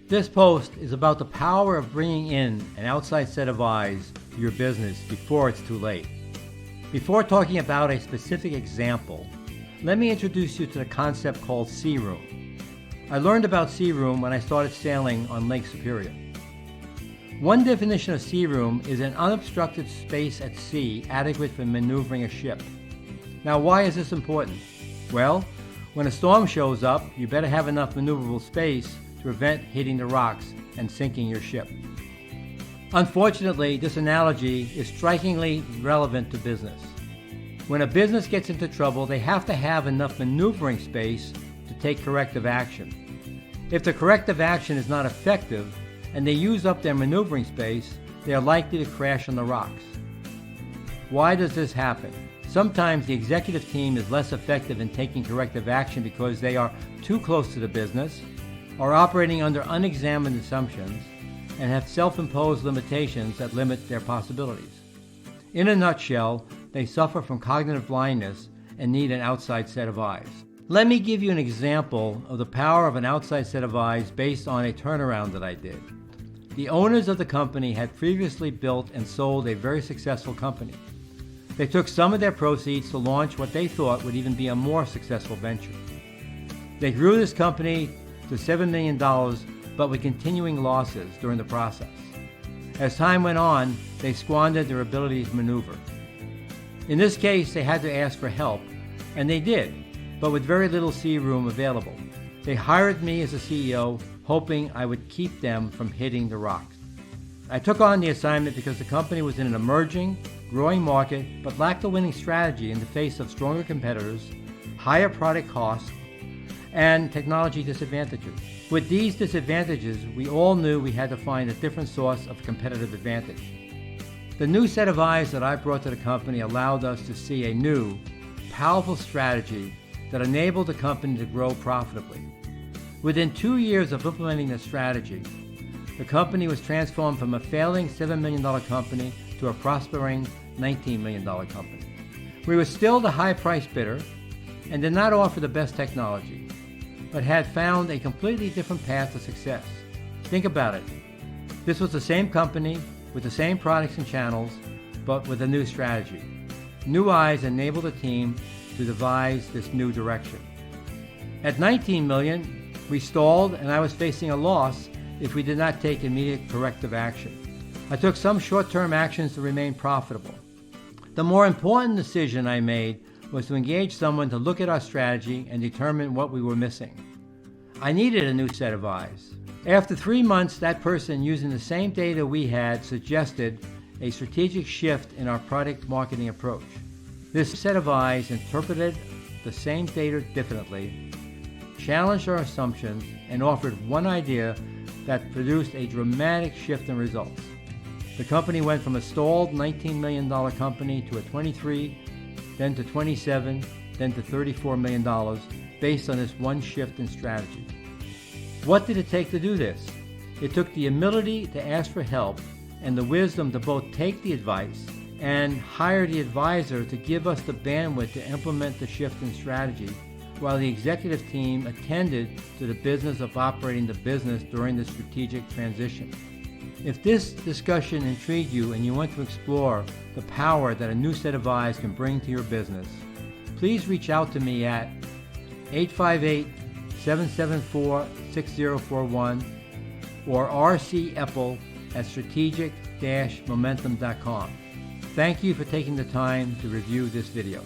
This post is about the power of bringing in an outside set of eyes to your business before it's too late. Before talking about a specific example, let me introduce you to the concept called sea room. I learned about sea room when I started sailing on Lake Superior. One definition of sea room is an unobstructed space at sea adequate for maneuvering a ship. Now, why is this important? Well, when a storm shows up, you better have enough maneuverable space to prevent hitting the rocks and sinking your ship. Unfortunately, this analogy is strikingly relevant to business. When a business gets into trouble, they have to have enough maneuvering space to take corrective action. If the corrective action is not effective and they use up their maneuvering space, they are likely to crash on the rocks. Why does this happen? Sometimes the executive team is less effective in taking corrective action because they are too close to the business, are operating under unexamined assumptions, and have self-imposed limitations that limit their possibilities. In a nutshell, they suffer from cognitive blindness and need an outside set of eyes. Let me give you an example of the power of an outside set of eyes based on a turnaround that I did. The owners of the company had previously built and sold a very successful company. They took some of their proceeds to launch what they thought would even be a more successful venture. They grew this company to $7 million, but with continuing losses during the process. As time went on, they squandered their ability to maneuver. In this case, they had to ask for help, and they did, but with very little sea room available. They hired me as a CEO, hoping I would keep them from hitting the rocks. I took on the assignment because the company was in an emerging, growing market, but lacked a winning strategy in the face of stronger competitors, higher product costs, and technology disadvantages. With these disadvantages, we all knew we had to find a different source of competitive advantage. The new set of eyes that I brought to the company allowed us to see a new, powerful strategy that enabled the company to grow profitably. Within 2 years of implementing this strategy, the company was transformed from a failing $7 million company to a prospering $19 million company. We were still the high-priced bidder and did not offer the best technology, but had found a completely different path to success. Think about it. This was the same company with the same products and channels, but with a new strategy. New eyes enabled the team to devise this new direction. At $19 million, we stalled, and I was facing a loss if we did not take immediate corrective action. I took some short-term actions to remain profitable. The more important decision I made was to engage someone to look at our strategy and determine what we were missing. I needed a new set of eyes. After 3 months, that person, using the same data we had, suggested a strategic shift in our product marketing approach. This set of eyes interpreted the same data differently, challenged our assumptions, and offered one idea that produced a dramatic shift in results. The company went from a stalled $19 million company to a $23, then to $27, then to $34 million based on this one shift in strategy. What did it take to do this? It took the ability to ask for help and the wisdom to both take the advice and hire the advisor to give us the bandwidth to implement the shift in strategy, while the executive team attended to the business of operating the business during the strategic transition. If this discussion intrigued you and you want to explore the power that a new set of eyes can bring to your business, please reach out to me at 858-774-6041 or rcepple@strategic-momentum.com. Thank you for taking the time to review this video.